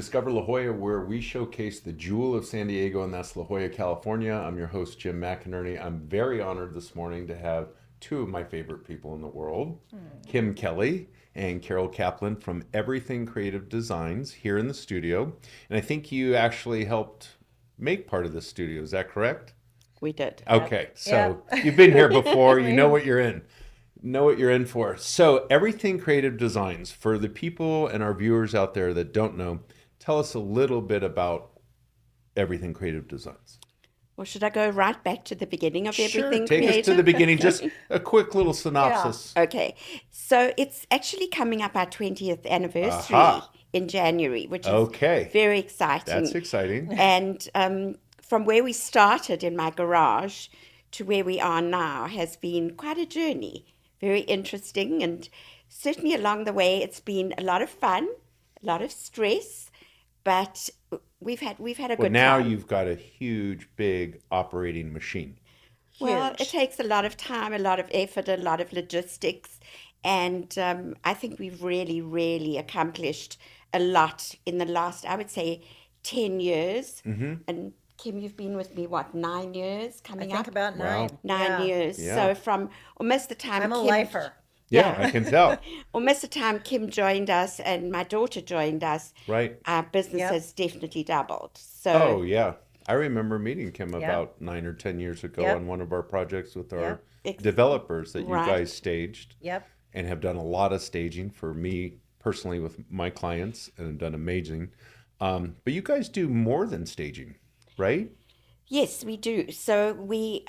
Discover La Jolla, where we showcase the jewel of San Diego, and that's La Jolla, California. I'm your host, Jim McInerney. I'm very honored this morning to have two of my favorite people in the world, Kim Kelly and Carol Kaplan from Everything Creative Designs here in the studio. And I think you actually helped make part of this studio. Is that correct? We did. Okay, so you've been here before. You know what you're in. Know what you're in for. So, Everything Creative Designs, for the people and our viewers out there that don't know, tell us a little bit about Everything Creative Designs. Well, should I go right back to the beginning of Sure, everything take creative? us to the beginning. Just a quick little synopsis. Okay. So it's actually coming up our 20th anniversary Aha. in January, which is Okay, very exciting. that's exciting. And from where we started in my garage to where we are now has been quite a journey. Very interesting, and certainly along the way it's been a lot of fun, a lot of stress, but we've had a Well, good now time. you've got a huge, big operating machine. Well, it Huge. takes a lot of time, a lot of effort, a lot of logistics, and I think we've really, really accomplished a lot in the last, I would say, 10 years. And Kim, you've been with me, what, 9 years I coming think up? about Wow. 9. 9 years. Yeah. So from almost the time I'm a Kim, lifer. Yeah, I can tell. almost the time Kim joined us and my daughter joined us, Right. our business Yep. has definitely doubled. Oh, So yeah. I remember meeting Kim Yep. about 9 or 10 years ago Yep. on one of our projects with our Ex- developers that you Right. guys staged Yep. and have done a lot of staging for me personally with my clients and have done amazing. But you guys do more than staging, right? yes, we do. So we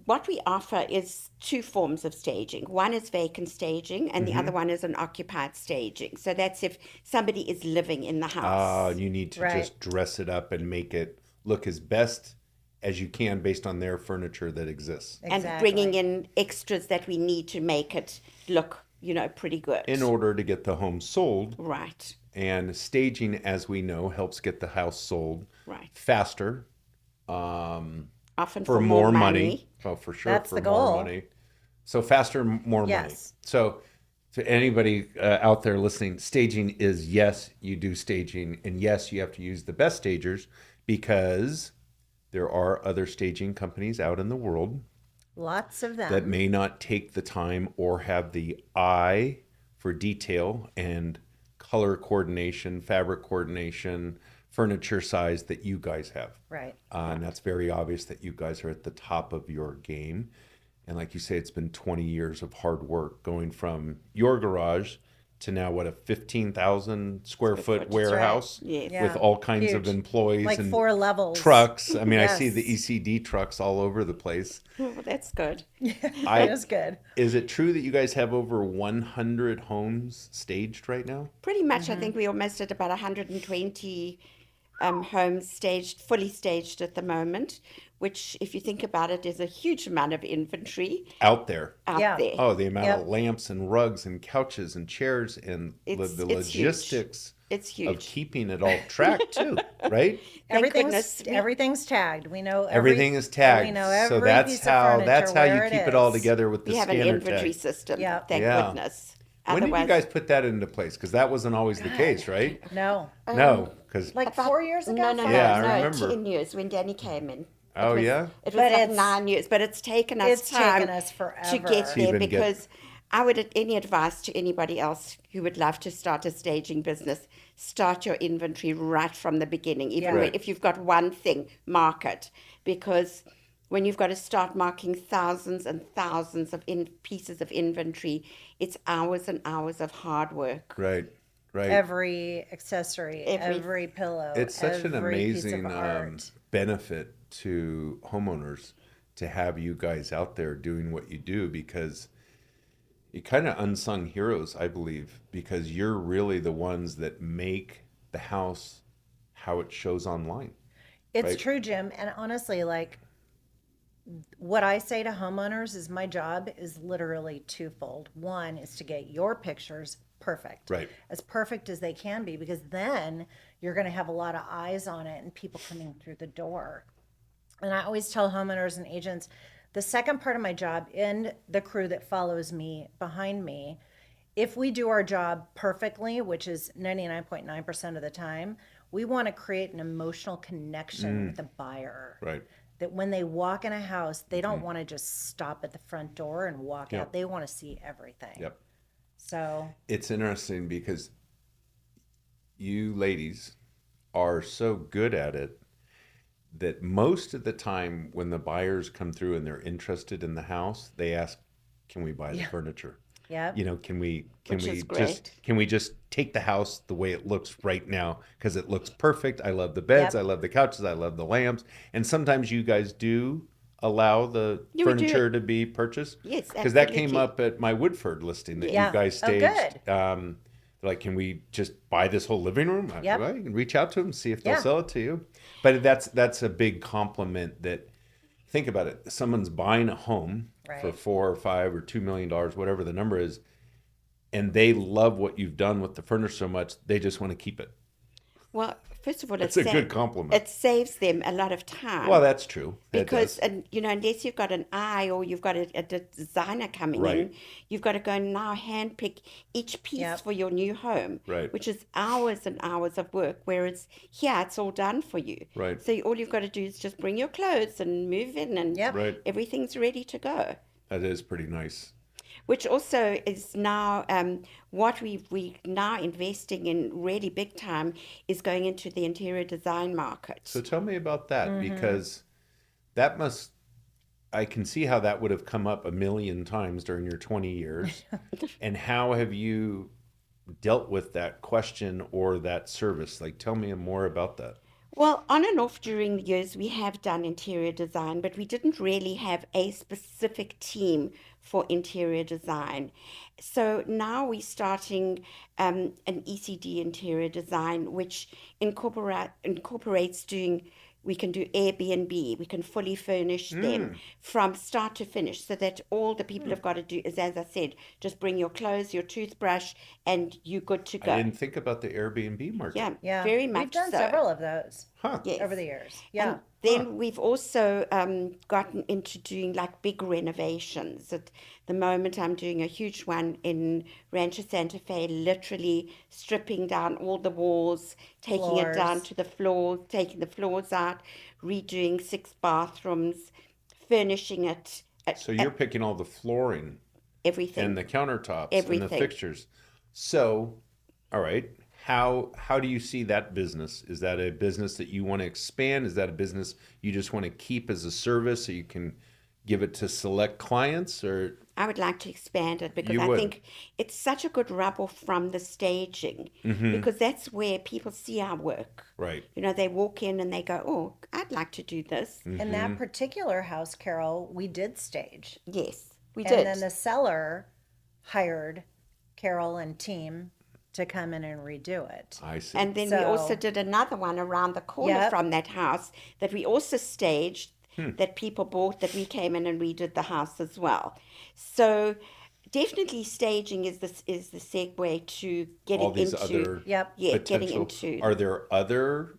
what we offer is two forms of staging. One is vacant staging, and the other one is an occupied staging. So that's if somebody is living in the house. You need to Right. just dress it up and make it look as best as you can based on their furniture that exists And Exactly. bringing in extras that we need to make it look, pretty good. in order to get the home sold. Right, And staging, as we know, helps get the house sold right. faster, Often for more money. Oh, for sure, That's for the more goal. money. So faster, more money. Yes. So to anybody out there listening, staging is, yes, you do staging, and yes, you have to use the best stagers because there are other staging companies out in the world Lots of them. that may not take the time or have the eye for detail and color coordination, fabric coordination, furniture size that you guys have. Right. And that's very obvious that you guys are at the top of your game. And like you say, it's been 20 years of hard work going from your garage to now, what, a 15,000 square foot foot. warehouse Yes. Yeah. with all kinds of Huge. employees Like and 4 levels. trucks. I mean, I see the Yes. ECD trucks all over the place. Oh, that's good. That is good. Is it true that you guys have over 100 homes staged right now? Pretty much, I think we almost at about 120 homes staged, fully staged at the moment, which, if you think about it, is a huge amount of inventory Out there. out Yeah. there. Oh, the amount Yep. of lamps and rugs and couches and chairs and It's- the it's huge. logistics It's of huge. keeping it all tracked too, right? Thank goodness Everything's tagged. We know Everything is tagged. We know So every that's piece of how furniture, you where keep it all is. together with the We have an scanner inventory tag. system, Yeah. thank Yeah. goodness. When did you Otherwise, guys put that into place? Because that wasn't always the case, right? No. No, because Like about- 4 years ago? No, no, no, Yeah, I no, remember. 10 years when Danny came in. Oh, yeah? It was But like it's- 9 years, but it's taken us It's time taken us to forever. get To there even get- because I would, any advice to anybody else who would love to start a staging business, start your inventory right from the beginning. Even Yeah. Right. if you've got one thing, mark it, because when you've got to start marking thousands and thousands of pieces of inventory, it's hours and hours of hard work. right, right. Every accessory, Every- every pillow, It's such an every piece amazing of art. benefit to homeowners to have you guys out there doing what you do because you're kind of unsung heroes, I believe, because you're really the ones that make the house how it shows online. It's right? true, Jim. And honestly, like what I say to homeowners is my job is literally twofold. One is to get your pictures perfect, Right. as perfect as they can be, because then you're going to have a lot of eyes on it and people coming through the door. And I always tell homeowners and agents, the second part of my job and the crew that follows me behind me, if we do our job perfectly, which is 99.9% of the time, we want to create an emotional connection with the buyer. Right. That when they walk in a house, they don't want to just stop at the front door and walk Yep. out. They want to see everything. Yep. So It's interesting because you ladies are so good at it that most of the time when the buyers come through and they're interested in the house, they ask, "Can we buy the furniture? yeah, You know, can we Which is great. just take the house the way it looks right now because it looks perfect. I love the beds, Yep. I love the couches, I love the lamps." And sometimes you guys do allow the Yeah, we do. furniture to be purchased. Yes, Because that came absolutely. up at my Woodford listing that Yeah. you guys Oh, staged. good. Like, can we just buy this whole living room? Yep. Well, you can reach out to them, see if they'll Yeah. sell it to you. But that's a big compliment. That think about it. Someone's buying a home for Right. $4 or $5 or $2 million, whatever the number is, and they love what you've done with the furniture so much, they just want to keep it. Well, first of all, That's a good compliment. It saves them a lot of time. Well, that's true. It Because, does. and you know, unless you've got an eye or you've got a designer coming Right. in, you've got to go and now handpick each piece Yep. for your new home, Right. which is hours and hours of work. Whereas here, it's all done for you. Right. So all you've got to do is just bring your clothes and move in, and Yep. Right. everything's ready to go. That is pretty nice. Which also is now what we now investing in really big time is going into the interior design market. So tell me about that because that must, I can see how that would have come up a million times during your 20 years. And how have you dealt with that question or that service? Like, tell me more about that. Well, on and off during the years, we have done interior design, but we didn't really have a specific team for interior design. So now we're starting an ECD interior design, which incorporates doing. We can do Airbnb. We can fully furnish them from start to finish, so that all the people have got to do is, as I said, just bring your clothes, your toothbrush, and you're good to go. I didn't think about the Airbnb market. Yeah, Yeah. very much We've done so. several of those Huh. Yes. over the years. Yeah. And then we've also gotten into doing like big renovations. At the moment, I'm doing a huge one in Rancho Santa Fe, literally stripping down all the walls, taking it down Floors. to the floors, taking the floors out, redoing 6 bathrooms, furnishing it, So you're picking all the flooring everything. and the countertops and the Everything. fixtures. So, all right, how do you see that business? Is that a business that you want to expand? Is that a business you just want to keep as a service so you can give it to select clients? Or I would like to expand it because You I would. think it's such a good rub off from the staging, because that's where people see our work. right, You know, they walk in and they go, "Oh, I'd like to do this." In that particular house, Carol, we did stage. Yes, we And did. then the seller hired Carol and team to come in and redo it. I see. And then we also So- did another one around the corner Yep. from that house that we also staged, that people bought, that we came in and redid the house as well. So definitely staging is the segue to getting all these into other Yep. getting potential. into Are there other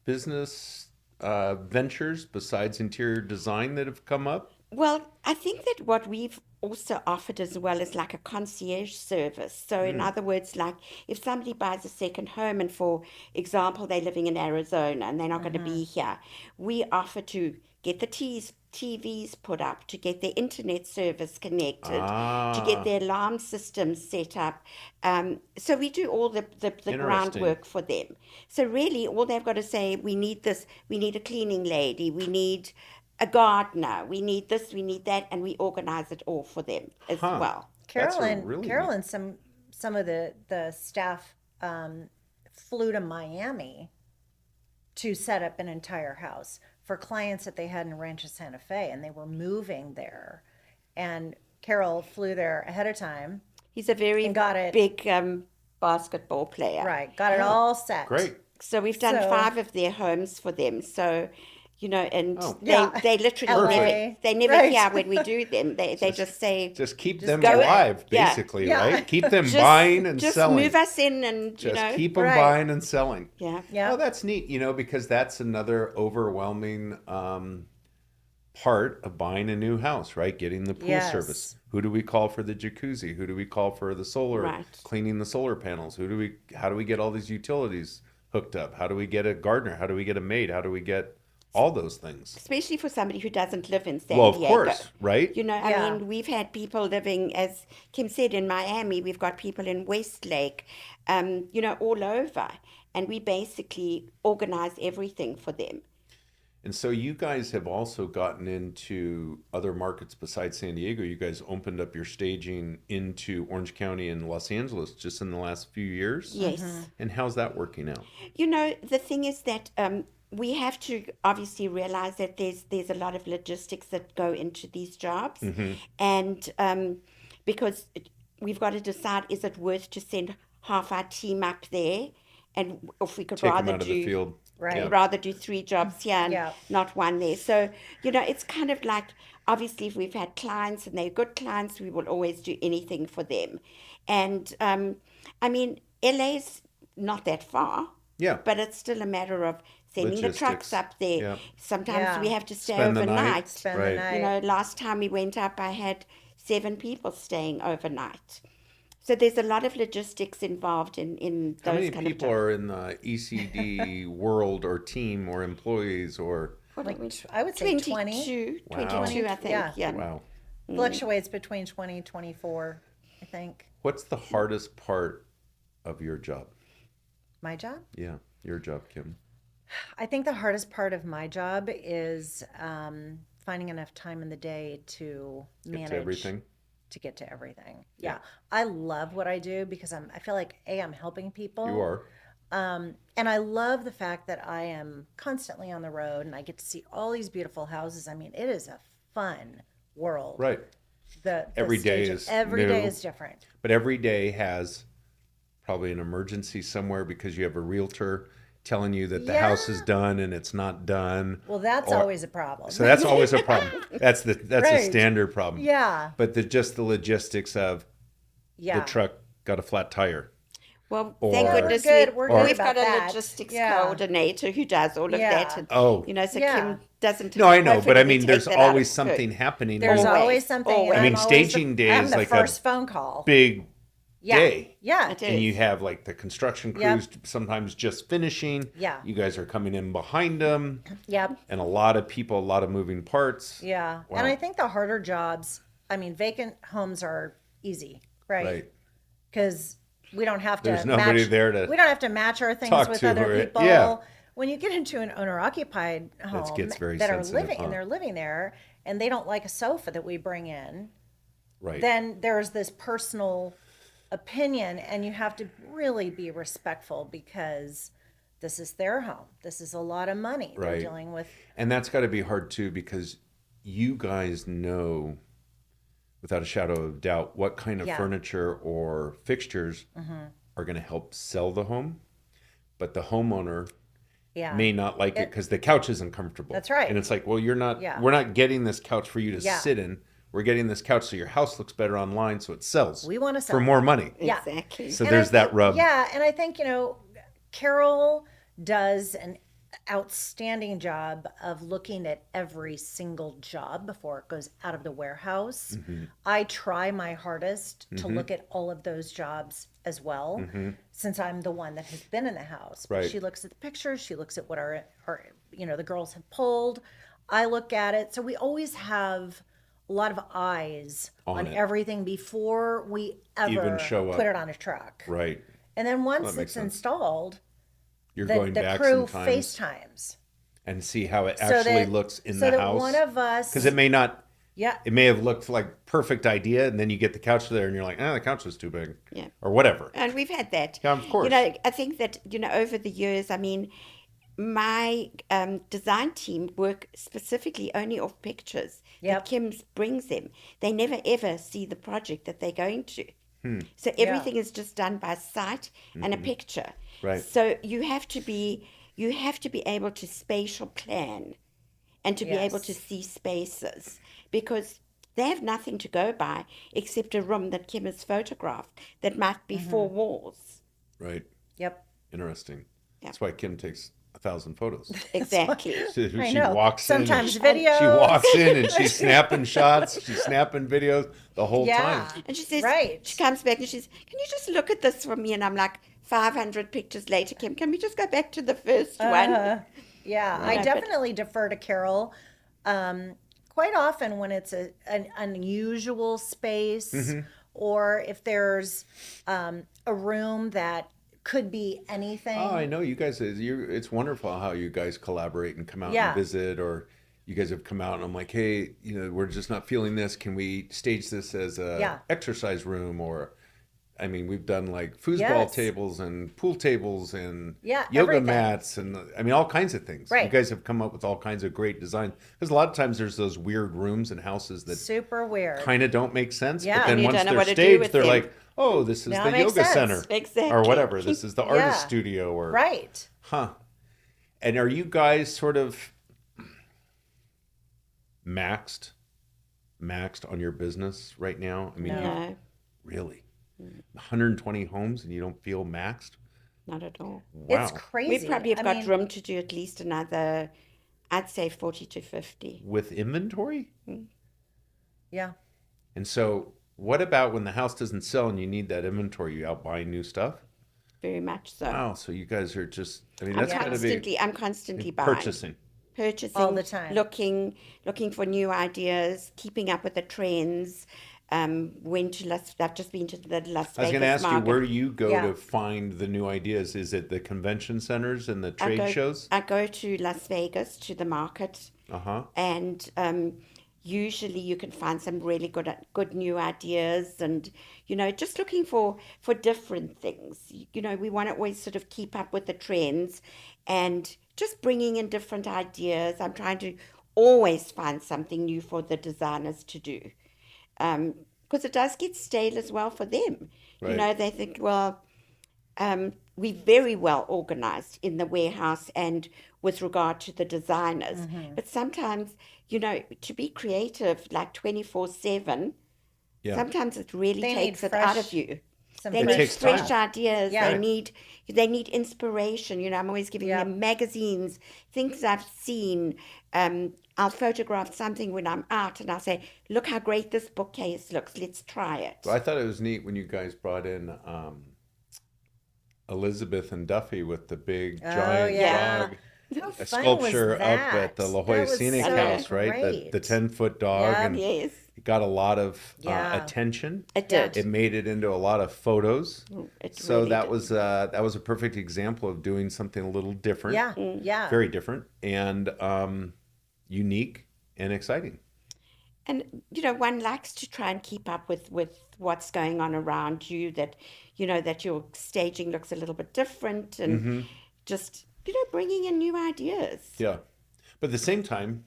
business ventures besides interior design that have come up? Well, I think that what we've also offered as well is like a concierge service. So, in other words, like if somebody buys a second home and, for example, they're living in Arizona and they're not going to be here, we offer to get the TVs put up, to get their internet service connected, to get their alarm systems set up. So we do all the groundwork for them. So really, all they've got to say, we need this, we need a cleaning lady, we need a gardener, we need this, we need that, and we organize it all for them as Huh. well. That's a Carolyn, really Carolyn, some of the staff flew to Miami to set up an entire house for clients that they had in Rancho Santa Fe, and they were moving there. And Carol flew there ahead of time, He's a very And got it. big basketball player. right? Got it all set. Great. So we've done So- 5 of their homes for them. So, you know, and Oh. Yeah. they literally LA. never Right. hear when we do them. They just say, Just keep them go- alive, Yeah. basically, Yeah. right? Keep them just, buying and just selling. move us in, and Just you know, keep them Right. buying and selling. yeah. Yeah. Oh, that's neat, because that's another overwhelming part of buying a new house, right? Getting the pool Yes. service. Who do we call for the jacuzzi? Who do we call for the solar, Right. cleaning the solar panels? How do we get all these utilities hooked up? How do we get a gardener? How do we get a maid? How do we get all those things? Especially for somebody who doesn't live in San Well, Diego. of course, right? You know, I Yeah. mean, we've had people living, as Kim said, in Miami. We've got people in Westlake, you know, all over. And we basically organize everything for them. And so you guys have also gotten into other markets besides San Diego. You guys opened up your staging into Orange County and Los Angeles just in the last few years. Yes. And how's that working out? You know, the thing is that we have to obviously realize that there's a lot of logistics that go into these jobs. And because we've got to decide, is it worth to send half our team up there? And if we could Take them rather out of the field. Right. Yeah. rather do 3 jobs here and Yeah. not one there. So, you know, it's kind of like, obviously, if we've had clients and they're good clients, we will always do anything for them. And, I mean, LA's not that far, Yeah. but it's still a matter of sending the trucks Logistics. up there. Yeah. Sometimes Yeah. we have to stay Spend the night. overnight. Spend Right. the night. You know, last time we went up, I had 7 people staying overnight. So there's a lot of logistics involved in those How many kind people of jobs. are in the ECD world or team or employees or? Like, I would say 20. 22, Wow. 22, I think. Yeah. Yeah. Wow. Fluctuates between 20 and 24, I think. What's the hardest part of your job? My job? Yeah, your job, Kim. I think the hardest part of my job is finding enough time in the day to Get manage to everything. to get to everything. Yeah. I love what I do because I feel like I'm helping people. You are. And I love the fact that I am constantly on the road and I get to see all these beautiful houses. I mean, it is a fun world. Right. The Every day staging- is every new. day is different. But every day has probably an emergency somewhere because you have a realtor telling you that the house is done and it's not done. Well, that's Or- always a problem. So that's always a problem. That's the Right. standard problem. Yeah. But just the logistics of Yeah. the truck got a flat tire. Well, Or- thank We're goodness good- we're good we've got about a that. logistics Yeah. coordinator who does all of Yeah. that. And, Oh. you know, so Yeah. Kim doesn't. No, I know, but I hopefully mean, take there's that out of always her. something happening. There's Always. always something. Always. and I mean, I'm always staging day I'm is the like first a phone call. big Yeah. day. Yeah. It And is. you have like the construction Yep. crews sometimes just finishing. Yeah. You guys are coming in behind them. Yep. And a lot of people, a lot of moving parts. Yeah. Wow. And I think the harder jobs, I mean, vacant homes are easy, right? Right. Because we don't have to There's nobody match, there to we don't have to match our things talk with to other or- people. yeah. When you get into an owner occupied home gets very that are sensitive, living huh? and they're living there and they don't like a sofa that we bring in, Right. then there's this personal opinion and you have to really be respectful because this is their home. This is a lot of money they're Right. dealing with. And that's got to be hard too because you guys know without a shadow of doubt what kind of Yeah. furniture or fixtures are going to help sell the home. But the homeowner Yeah. may not like it because the couch isn't comfortable. That's right. And it's like, well, we're Yeah. not getting this couch for you to Yeah. sit in. We're getting this couch so your house looks better online so it sells. We want to sell for more money. Yeah. Exactly. So And there's I that think- rub. Yeah, and I think, Carol does an outstanding job of looking at every single job before it goes out of the warehouse. Mm-hmm. I try my hardest to look at all of those jobs as well, since I'm the one that has been in the house. But Mm-hmm. Right. she looks at the pictures, she looks at what our the girls have pulled. I look at it. So we always have a lot of eyes on it. everything before we ever Even show up. put it on a truck. Right. And then once That makes it's sense. installed, You're the going back crew sometimes FaceTimes. and see how it So actually that- looks in so the that house. one of us, Because it may not, yeah, it may have looked like perfect idea, and then you get the couch there, and you're like, the couch was too big, Yeah. or whatever. And we've had that. Yeah, of course. You know, I think that, over the years, I mean, my design team work specifically only off pictures Yep. that Kim brings them. They never ever see the project that they're going to. Hmm. So everything is just done by sight and a picture. Mm-hmm. Right. So you have to be able to spatial plan and to be able to Yes. see spaces because they have nothing to go by except a room that Kim has photographed that might be 4 walls. Right. yep. Interesting. Yeah. That's why Kim takes 1,000 photos. Exactly. She know. walks Sometimes in. videos. She walks in and she's snapping shots. She's snapping videos the whole Yeah. time. And she says, Right. she comes back and she's, can you just look at this for me? And I'm like, 500 pictures later, Kim, can we just go back to the first one? Yeah, I definitely defer to Carol. Quite often when it's an unusual space, or if there's a room that could be anything. Oh, I know you guys. It's wonderful how you guys collaborate and come out Yeah. and visit, or you guys have come out and I'm like, hey, we're just not feeling this. Can we stage this as a exercise room? Or, I mean, we've done like foosball tables and pool tables and yoga everything. mats and I mean all kinds of things. Right. You guys have come up with all kinds of great design, because a lot of times there's those weird rooms and houses that Super weird. kind of don't make sense. Yeah. But then And you once don't know they're what to do staged, with they're them. like, oh, this is Now the it makes yoga sense. center Exactly. or whatever. This is the Yeah. artist studio or Right. Huh. And are you guys sort of maxed on your business right now? I mean, No, really? 120 homes and you don't feel maxed? not at all. Wow. It's crazy. We probably have I got mean, room to do at least another, I'd say 40 to 50. With inventory? Yeah. And so what about when the house doesn't sell and you need that inventory? You out buying new stuff? Very much so. Wow. So you guys are just, I mean, I'm that's got to be constantly buying. Purchasing All the time. looking for new ideas, keeping up with the trends. I've just been to the Las Vegas I was going to ask you, market. where do you go Yeah. to find the new ideas? Is it the convention centers and the trade shows? I go to Las Vegas to the market, Uh-huh. and usually you can find some really good new ideas, and just looking for different things. We want to always sort of keep up with the trends, and just bringing in different ideas. I'm trying to always find something new for the designers to do. Because it does get stale as well for them. Right. They think, well, we're very well organized in the warehouse and with regard to the designers. But sometimes, to be creative like 24/7, Yeah. sometimes it really They takes need it out fresh- of you. some They It need takes fresh time. ideas. Yeah. They need inspiration. I'm always giving Yeah. them magazines, things I've seen. I'll photograph something when I'm out, and I'll say, "Look how great this bookcase looks. Let's try it." Well, I thought it was neat when you guys brought in Elizabeth and Duffy with the big giant yeah. dog. How A fun sculpture was up that? at the La That Jolla was Scenic so House, right? great. The 10-foot dog, Yeah. and Yes, it got a lot of Yeah. attention. it did. It made it into a lot of photos. It So really that did. was a perfect example of doing something a little different. Yeah. Mm. Yeah. Very different and unique and exciting. And one likes to try and keep up with what's going on around you. That that your staging looks a little bit different, and just bringing in new ideas. Yeah. But at the same time,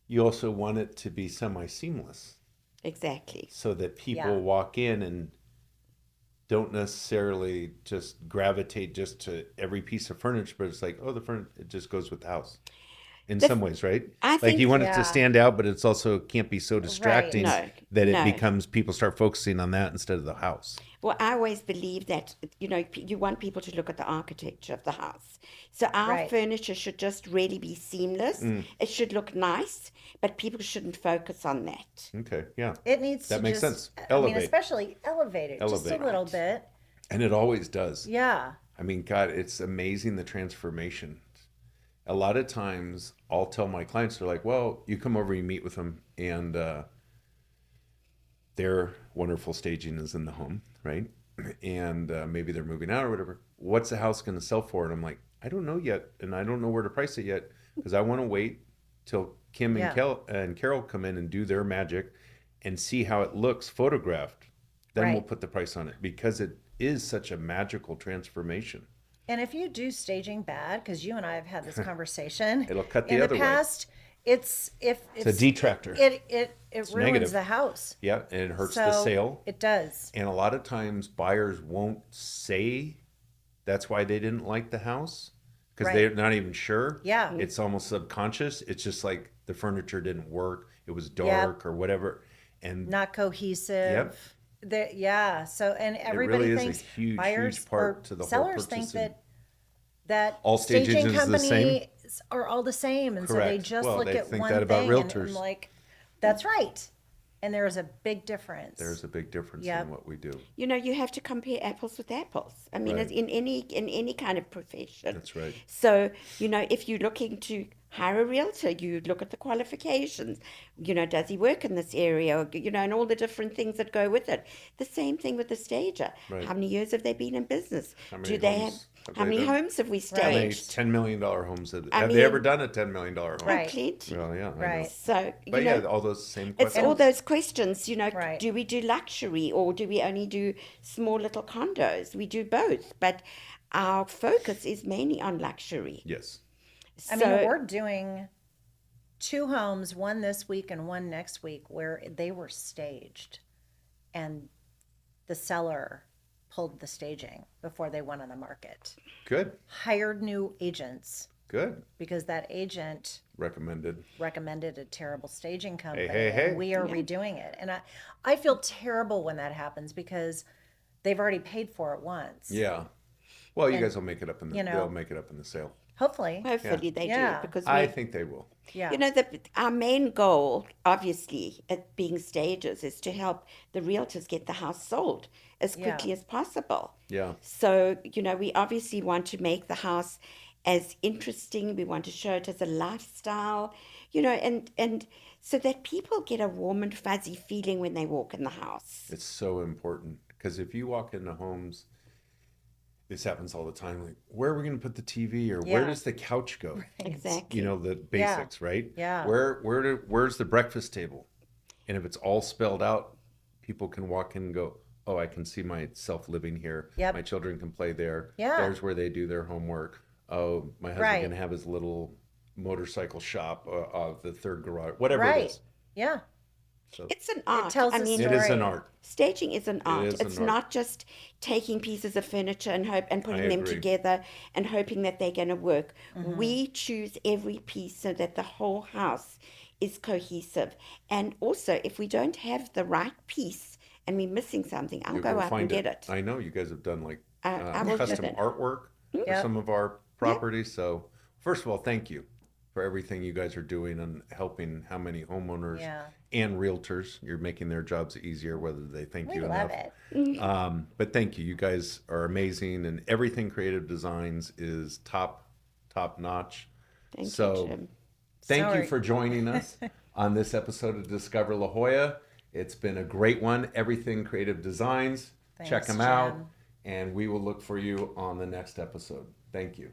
you also want it to be semi-seamless Exactly. so that people Yeah. walk in and don't necessarily just gravitate just to every piece of furniture, but it's like, oh, the furniture, it just goes with the house. In some ways, right? I Like think- you want it Yeah. to stand out, but it's also can't be so distracting No, that it no. becomes people start focusing on that instead of the house. Well, I always believe that, you want people to look at the architecture of the house. So our Right. furniture should just really be seamless. It should look nice, but people shouldn't focus on that. Okay, yeah. It needs That to makes just, sense. I mean, Elevate. especially elevate it just a Elevate. little bit. And it always does. Yeah. I mean, God, it's amazing the transformation. A lot of times I'll tell my clients, they're like, well, you come over, you meet with them, and their wonderful staging is in the home, right? And maybe they're moving out or whatever. What's the house going to sell for? And I'm like, I don't know yet, and I don't know where to price it yet, because I want to wait till Kim and, Yeah. Carol come in and do their magic and see how it looks photographed. Then we'll Right. put the price on it, because it is such a magical transformation. And if you do staging bad, because you and I have had this conversation, It'll cut the in other the way. past, it's a detractor. It ruins negative. the house. Yeah, and it hurts So the sale. it does. And a lot of times buyers won't say that's why they didn't like the house, because Right. they're not even sure. Yeah. It's almost subconscious. It's just like the furniture didn't work. It was dark or whatever. And Not cohesive. Yeah. So and everybody really is a thinks huge, buyers huge part or to the whole sellers think purchasing. that All stage staging agents are the same? companies are all the same, and so they Correct. just Well, look they at think one that about thing, and realtors. I'm like, that's right. And there is a big difference. There's a big difference Yep. in what we do. You know, you have to compare apples with apples. I mean, Right. it's in any kind of profession. That's right. So, you know, if you're looking to hire a realtor, you look at the qualifications. You know, does he work in this area? Or, you know, and all the different things that go with it. The same thing with the stager. Right. How many years have they been in business? How Do many they homes have how they many done? homes have we How many staged? $10 million homes have I they ever mean- done a $10 million home? Right. Plenty. Well, yeah. I know. Right. So, But you know, yeah, all those same it's questions. all those questions, you know, Right. do we do luxury or do we only do small little condos? We do both, but our focus is mainly on luxury. Yes. I So, mean, we're doing 2 homes, one this week and one next week, where they were staged, and the seller pulled the staging before they went on the market. Good. Hired new agents Good. because that agent Recommended. recommended a terrible staging company, hey, hey. and we are redoing it. And I feel terrible when that happens because they've already paid for it once. Yeah. Well, you And, guys will make it up in the you know- they'll make it up in the sale. Hopefully. hopefully they Yeah. do because I we think they will. Yeah. you know, our main goal, obviously, at being stagers, is to help the realtors get the house sold as Yeah. quickly as possible. Yeah. So, you know, we obviously want to make the house as interesting. We want to show it as a lifestyle, you know, and so that people get a warm and fuzzy feeling when they walk in the house. It's so important because if you walk into homes, this happens all the time. Like, where are we going to put the TV, or where Yeah. does the couch go? Exactly. You know, the basics, right? Yeah. Where's the breakfast table? And if it's all spelled out, people can walk in and go, oh, I can see myself living here. Yep. My children can play there. Yeah. There's where they do their homework. Oh, my husband Right. can have his little motorcycle shop of the third garage, whatever it Right. is. Yeah. So It's an art. tells I a mean, it is an story. art. staging is an art. is an It's art. not just taking pieces of furniture and putting them agree. together and hoping that they're going to work. Mm-hmm. We choose every piece so that the whole house is cohesive. And also, if we don't have the right piece and we're missing something, I'll You'll go go out and find get it. I know you guys have done like I will give custom it. artwork for Yep. some of our properties. So first of all, thank you for everything you guys are doing and helping how many homeowners Yeah. and realtors. You're making their jobs easier, whether they thank We you love enough. it. But thank you. You guys are amazing, and everything Creative Designs is top notch. Thank So you, Jim. thank you Sorry. for joining us on this episode of Discover La Jolla. It's been a great one. Everything Creative Designs. Check Thanks, them out. Jim. And we will look for you on the next episode. Thank you.